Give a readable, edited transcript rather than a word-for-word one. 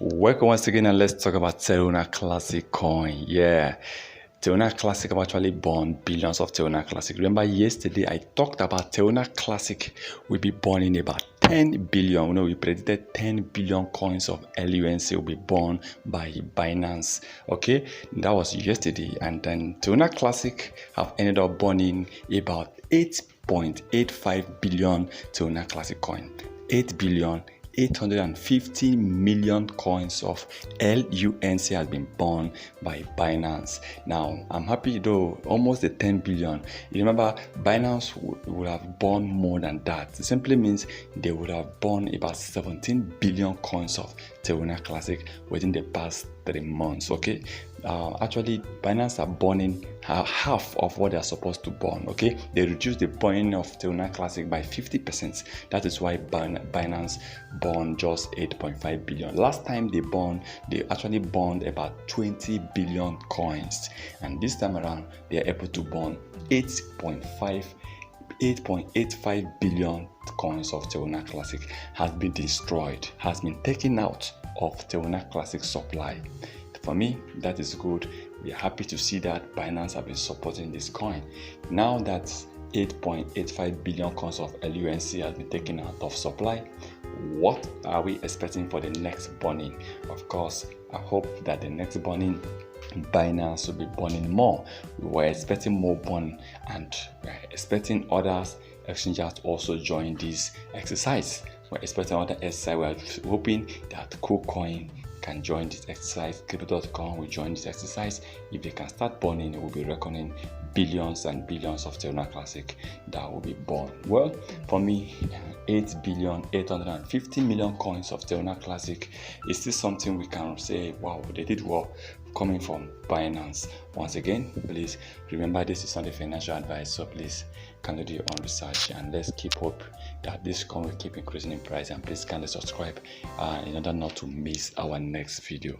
Welcome once again, and let's talk about Terra Classic coin. Yeah, Terra Classic have actually burned billions of Terra Classic. Remember yesterday I talked about Terra Classic will be burning about 10 billion. You know, we predicted 10 billion coins of LUNC will be burned by Binance. Okay, that was yesterday, and then Terra Classic have ended up burning about 8.85 billion Terra Classic coin. 8 billion 850 million coins of LUNC has been burned by Binance. Now, I'm happy though, almost the 10 billion. You remember, Binance would have burned more than that. It simply means they would have burned about 17 billion coins of Terra Classic within the past 3 months. Okay, actually Binance are burning half of what they are supposed to burn. Okay, they reduced the burning of Terra Classic by 50%. That is why Binance burned just 8.5 billion. Last time they actually burned about 20 billion coins, and this time around they are able to burn 8.85 billion coins of Terra Classic has been destroyed, has been taken out of Terra Classic supply. For me, that is good. We are happy to see that Binance have been supporting this coin. Now that 8.85 billion coins of LUNC has been taken out of supply, what are we expecting for the next burning? Of course, I hope that the next burning Binance will be burning more. We were expecting more burn, and we're expecting others exchanges to also join this exercise. We're expecting other exercise. We're hoping that Kucoin can join this exercise. Crypto.com will join this exercise. If they can start burning, we'll be reckoning billions and billions of Terra Classic that will be burned. Well, for me, 8.850 billion coins of Terra Classic is still something we can say, wow, they did well coming from Binance. Once again, please remember, this is not a financial advice, so please kindly do your own research, and let's keep hope that this coin will keep increasing in price. And please kindly subscribe in order not to miss our next video.